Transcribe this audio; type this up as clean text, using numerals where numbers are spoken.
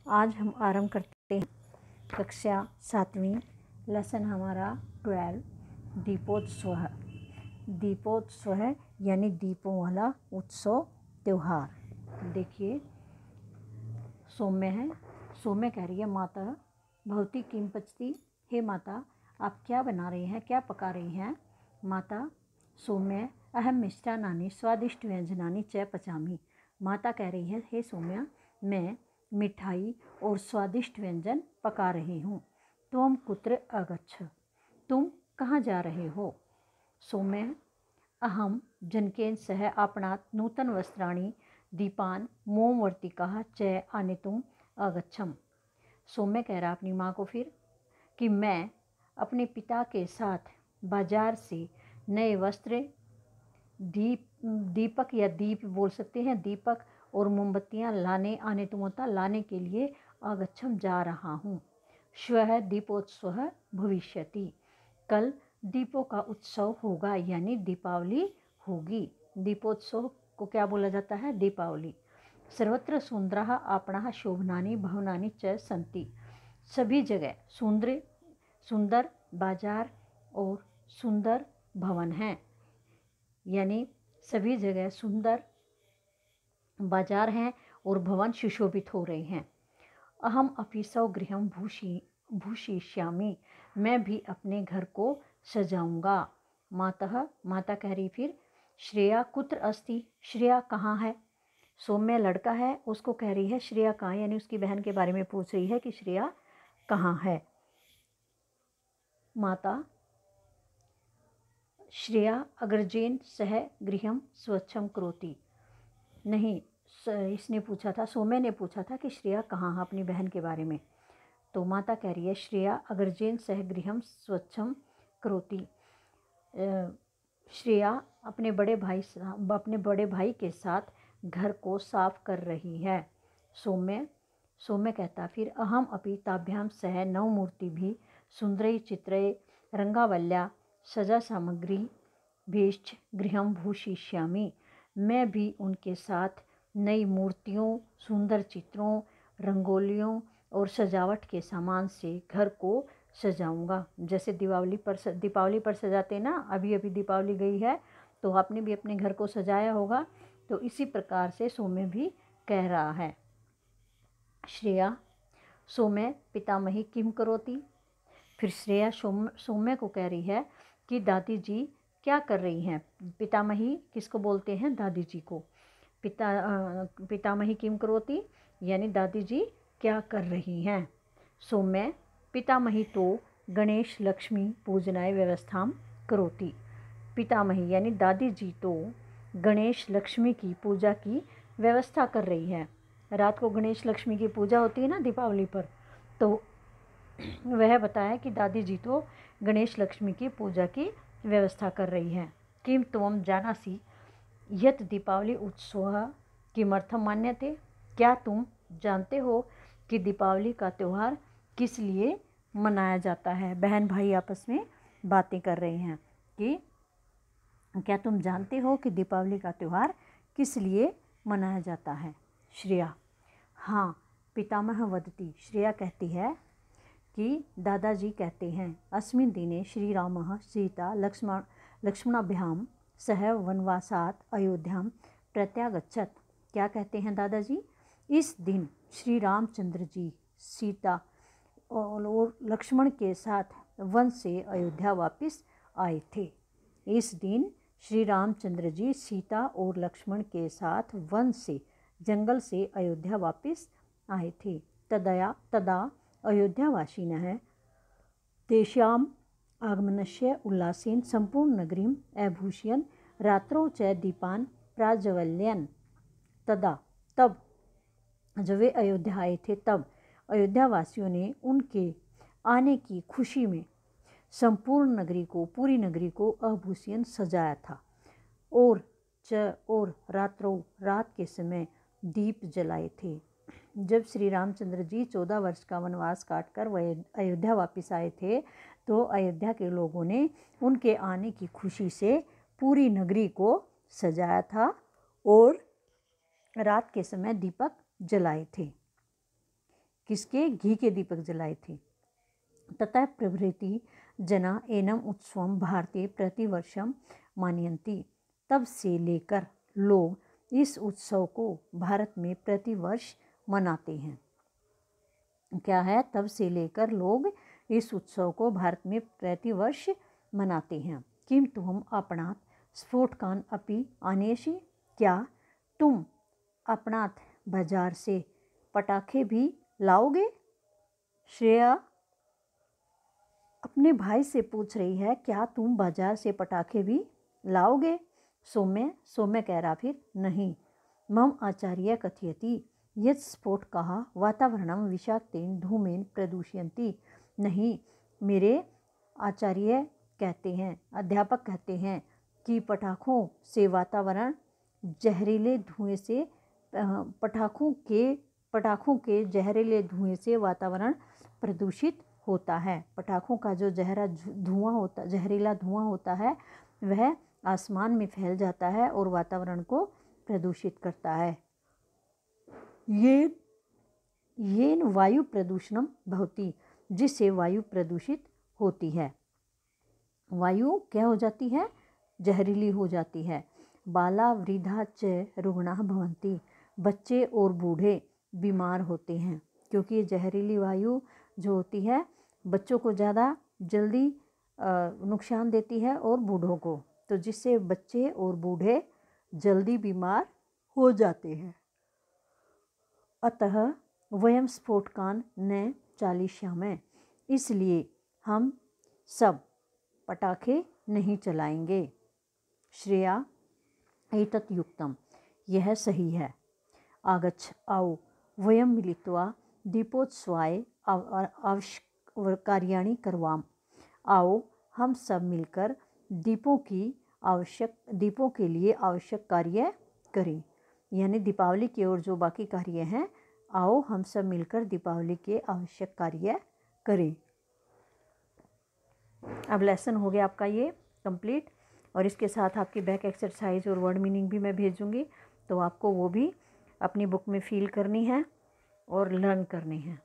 आज हम आरंभ करते हैं कक्षा 7वीं, लेसन हमारा 12, दीपोत्सव। दीपोत्सव यानी दीपों वाला उत्सव त्यौहार। देखिए सौम्य है। सौम्य कह रही है, माता भवती किम पचती, हे माता आप क्या बना रही हैं, क्या पका रही हैं। माता सौम्य अहम मिष्टान्नानि स्वादिष्ट व्यंजनानि च पचामि। माता कह रही है, हे सौम्या मैं मिठाई और स्वादिष्ट व्यंजन पका रही हूँ। त्वं कुत्र आगच्छ, तुम कहाँ जा रहे हो। सौम्य अहम जनकेन सह आपणात् नूतन वस्त्राणि दीपान मोमवर्तिकाः च आनेतुम् आगच्छम्। सौम्य कह रहा अपनी माँ को फिर कि मैं अपने पिता के साथ बाजार से नए वस्त्र, दीपक या दीप बोल सकते हैं, दीपक और मोमबत्तियाँ लाने के लिए आगच्छम जा रहा हूँ। श्वः दीपोत्सव भविष्यति, कल दीपों का उत्सव होगा यानी दीपावली होगी। दीपोत्सव को क्या बोला जाता है, दीपावली। सर्वत्र सुंदराः आपणाः शोभनानि भवनानि च सन्ति, सभी जगह सुंदर बाजार और सुंदर भवन हैं, यानी सभी जगह सुंदर बाजार हैं और भवन सुशोभित हो रहे हैं। अहम अपि स्वगृहं भूषयिष्यामि, मैं भी अपने घर को सजाऊंगा। माता कह रही फिर, श्रेया कुत्र अस्ति, श्रेया कहाँ है। सौम्य लड़का है, उसको कह रही है श्रेया कहाँ, यानी उसकी बहन के बारे में पूछ रही है कि श्रेया कहाँ है। माता श्रेया अग्रजेन सह गृहं स्वच्छं करोति, नहीं इसने पूछा था, सौम्य ने पूछा था कि श्रेया कहाँ है, अपनी बहन के बारे में। तो माता कह रही है श्रेया अग्रजेन सह गृहं स्वच्छं करोति, श्रेया अपने बड़े भाई के साथ घर को साफ कर रही है। सौम्य कहता फिर, अहम अपि ताभ्याम सह नवमूर्ति भी सुंदरै चित्रै रंगावल्या सजा सामग्री भेश्च गृहं भूषयिष्यामि, मैं भी उनके साथ नई मूर्तियों, सुंदर चित्रों, रंगोलियों और सजावट के सामान से घर को सजाऊंगा। जैसे दीपावली पर सजाते ना, अभी दीपावली गई है तो आपने भी अपने घर को सजाया होगा, तो इसी प्रकार से सौम्य भी कह रहा है। श्रेया सौम्य पितामही किम करोति, फिर श्रेया सौम्य को कह रही है कि दादी जी क्या कर रही हैं। पितामही किसको बोलते हैं, दादी जी को। पितामही किम करोति यानी दादी जी क्या कर रही हैं। सौम्य पितामही तो गणेश लक्ष्मी पूजनाय व्यवस्थां करोति, पितामही यानी दादी जी तो गणेश लक्ष्मी की पूजा की व्यवस्था कर रही है। रात को गणेश लक्ष्मी की पूजा होती है ना दीपावली पर, तो वह बताया कि दादी जी तो गणेश लक्ष्मी की पूजा की व्यवस्था कर रही है। किम त्वं जानासि यत् दीपावली उत्सव किमर्थम मान्यते, क्या तुम जानते हो कि दीपावली का त्यौहार किस लिए मनाया जाता है। बहन भाई आपस में बातें कर रहे हैं कि क्या तुम जानते हो कि दीपावली का त्यौहार किस लिए मनाया जाता है। श्रेया हाँ पितामह वदति, श्रेया कहती है कि दादाजी कहते हैं, अस्मिन् दिने श्री रामः सीता लक्ष्मणाभ्यां सह वनवासात् अयोध्यां प्रत्यागच्छत्। क्या कहते हैं दादाजी, इस दिन श्री रामचंद्र जी सीता और लक्ष्मण के साथ वन से अयोध्या वापस आए थे। इस दिन श्री रामचंद्र जी सीता और लक्ष्मण के साथ वन से, जंगल से अयोध्या वापस आए थे। तदा अयोध्यावासिनः तेषाम् आगमनस्य उल्लासेन संपूर्ण नगरीम् अभूषयन् रात्रौ च दीपान् प्राज्वल्यन्। तब जब वे अयोध्या आए थे, तब अयोध्या वासियों ने उनके आने की खुशी में संपूर्ण नगरी को, पूरी नगरी को आभूषण सजाया था, और रात के समय दीप जलाए थे। जब श्री रामचंद्र जी 14 वर्ष का वनवास काटकर वह अयोध्या वापस आए थे, तो अयोध्या के लोगों ने उनके आने की खुशी से पूरी नगरी को सजाया था और रात के समय दीपक जलाए थे। किसके? घी के दीपक जलाए थे। ततः प्रभृति जना एनम उत्सवम भारतीय प्रतिवर्षम मानयन्ति। तब से लेकर लोग इस उत्सव को भारत में प्रतिवर्ष मनाते हैं। क्या है? तब से लेकर लोग इस उत्सव को भारत में प्रतिवर्ष मनाते हैं। किम तुम अपनात स्फोटकान अपि आनेषि? क्या तुम अपनात बाजार से पटाखे भी लाओगे? श्रेया अपने भाई से पूछ रही है, क्या तुम बाजार से पटाखे भी लाओगे? सौम्य कह रहा फिर नहीं। मम आचार्य कथयति यत् स्फोटकाः वातावरणं विषाक्तेन धूमेन प्रदूषयन्ति। नहीं, मेरे आचार्य कहते हैं, अध्यापक कहते हैं कि पटाखों से वातावरण जहरीले धुएं से पटाखों के जहरीले धुएं से वातावरण प्रदूषित होता है। पटाखों का जो जहरीला धुआं होता है वह आसमान में फैल जाता है और वातावरण को प्रदूषित करता है। येन वायु प्रदूषणम भवति, जिससे वायु प्रदूषित होती है। वायु क्या हो जाती है? जहरीली हो जाती है। बाला वृद्धा च रुग्णाः भवन्ति, बच्चे और बूढ़े बीमार होते हैं, क्योंकि ये जहरीली वायु जो होती है बच्चों को ज़्यादा जल्दी नुकसान देती है और बूढ़ों को, तो जिससे बच्चे और बूढ़े जल्दी बीमार हो जाते हैं। अतः वयम स्फोटकान न चालिष्यामः, इसलिए हम सब पटाखे नहीं चलाएंगे। श्रेया एतत् युक्तम, यह सही है। आगच्छ, आओ, वयम मिलित्वा दीपोत्सवाय कार्याणि कर्वाम। आओ हम सब मिलकर दीपों के लिए आवश्यक कार्य करें। यानी दीपावली की ओर जो बाकी कार्य हैं, आओ हम सब मिलकर दीपावली के आवश्यक कार्य करें। अब लेसन हो गया आपका ये कंप्लीट, और इसके साथ आपकी बैक एक्सरसाइज और वर्ड मीनिंग भी मैं भेजूंगी, तो आपको वो भी अपनी बुक में फिल करनी है और लर्न करनी है।